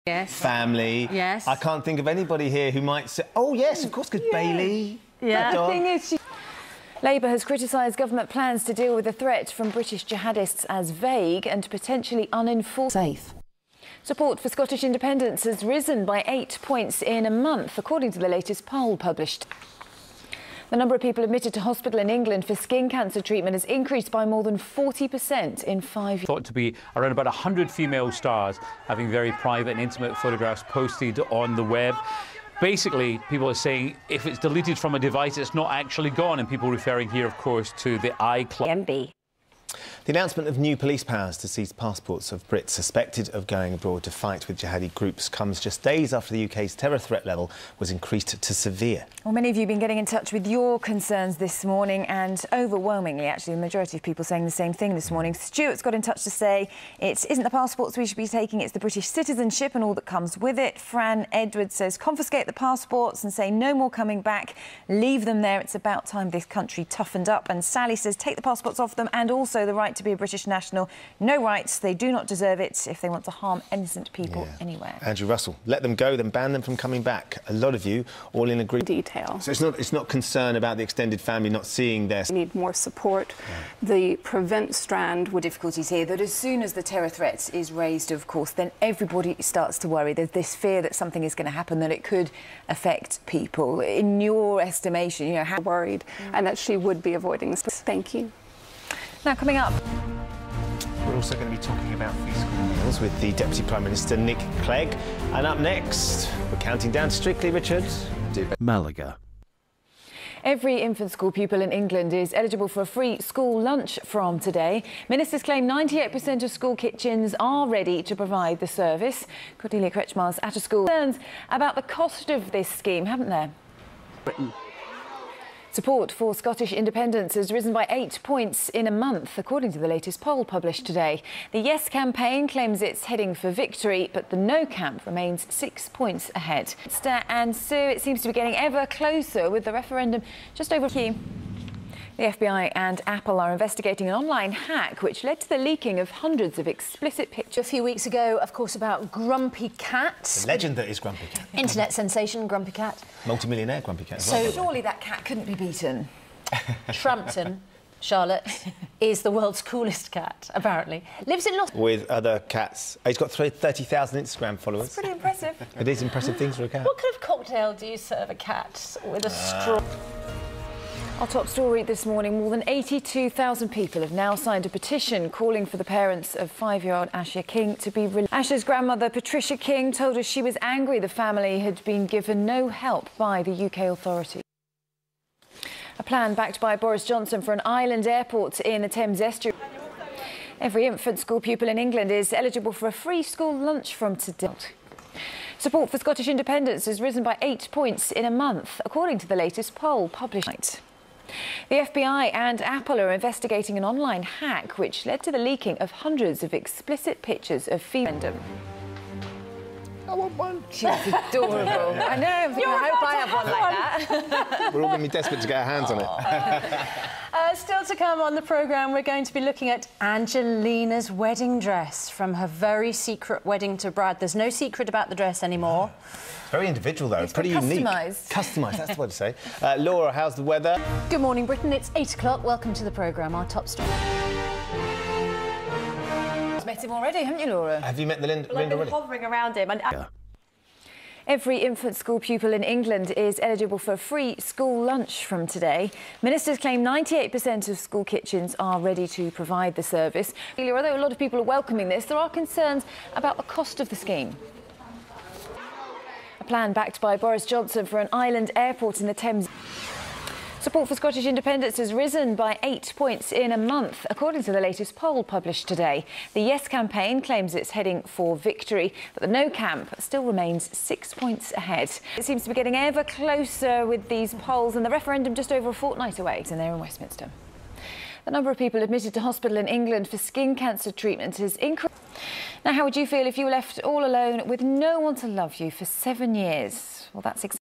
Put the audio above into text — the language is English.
Yes. Family. Yes. I can't think of anybody here who might say, oh, yes, of course, because Bailey. Yeah. The thing is, Labour has criticised government plans to deal with the threat from British jihadists as vague and potentially unenforced. safe. Support for Scottish independence has risen by 8 points in a month, according to the latest poll published. The number of people admitted to hospital in England for skin cancer treatment has increased by more than 40% in 5 years. Thought to be around about 100 female stars having very private and intimate photographs posted on the web. Basically, people are saying if it's deleted from a device, it's not actually gone, and people referring here, of course, to the iCloud. MB. The announcement of new police powers to seize passports of Brits suspected of going abroad to fight with jihadi groups comes just days after the UK's terror threat level was increased to severe. Well, many of you have been getting in touch with your concerns this morning, and overwhelmingly, actually, the majority of people saying the same thing this morning. Stuart's got in touch to say it isn't the passports we should be taking, it's the British citizenship and all that comes with it. Fran Edwards says confiscate the passports and say no more coming back, leave them there, it's about time this country toughened up. And Sally says take the passports off them and also the right to be a British national. No rights, they do not deserve it if they want to harm innocent people anywhere. Andrew Russell, let them go, then ban them from coming back. A lot of you all in agreement. Detail. So it's not concern about the extended family not seeing their... We need more support. The prevent strand would... Difficulties here that as soon as the terror threat is raised, of course, then everybody starts to worry. There's this fear that something is going to happen, that it could affect people. In your estimation, you know, how worried and that she would be avoiding this. Thank you. Now, coming up... We're also going to be talking about free school meals with the Deputy Prime Minister, Nick Clegg. And up next, we're counting down to Strictly, Richard. Malaga. Every infant school pupil in England is eligible for a free school lunch from today. Ministers claim 98% of school kitchens are ready to provide the service. Cordelia Kretschmar's at a school concerns about the cost of this scheme, haven't there? Britain. Support for Scottish independence has risen by 8 points in a month, according to the latest poll published today. The Yes campaign claims it's heading for victory, but the No camp remains 6 points ahead. And so it seems to be getting ever closer with the referendum just over. The FBI and Apple are investigating an online hack which led to the leaking of hundreds of explicit pictures. A few weeks ago, of course, about Grumpy Cat. The legend that is Grumpy Cat. Internet sensation, Grumpy Cat. Multi-millionaire Grumpy Cat. So surely that cat couldn't be beaten. Shrampton, Charlotte, is the world's coolest cat, apparently. Lives in Los... With other cats. He's got 30,000 Instagram followers. It's pretty impressive. It is impressive things for a cat. What kind of cocktail do you serve a cat with a straw? Our top story this morning, more than 82,000 people have now signed a petition calling for the parents of 5-year-old Asher King to be released. Asher's grandmother, Patricia King, told us she was angry the family had been given no help by the UK authorities. A plan backed by Boris Johnson for an island airport in the Thames estuary. Every infant school pupil in England is eligible for a free school lunch from today. Support for Scottish independence has risen by 8 points in a month, according to the latest poll published. The FBI and Apple are investigating an online hack which led to the leaking of hundreds of explicit pictures of female. I want one. She's adorable. I know. I hope I have one like that. We're all going to be desperate to get our hands on it. Still to come on the programme, we're going to be looking at Angelina's wedding dress, from her very secret wedding to Brad. There's no secret about the dress anymore. It's very individual, though. It's pretty unique. Customised. Customised, that's what to say. Laura, how's the weather? Good morning, Britain. It's 8 o'clock. Welcome to the programme. Our top story. You've met him already, haven't you, Laura? Have you met the Linda I've been already? hovering around him. And Every infant school pupil in England is eligible for a free school lunch from today. Ministers claim 98% of school kitchens are ready to provide the service. Although a lot of people are welcoming this, there are concerns about the cost of the scheme. A plan backed by Boris Johnson for an island airport in the Thames. Support for Scottish independence has risen by 8 points in a month, according to the latest poll published today. The Yes campaign claims it's heading for victory, but the No camp still remains 6 points ahead. It seems to be getting ever closer with these polls, and the referendum just over a fortnight away. And they're in Westminster. The number of people admitted to hospital in England for skin cancer treatment has increased. Now, how would you feel if you were left all alone with no one to love you for 7 years? Well, that's exactly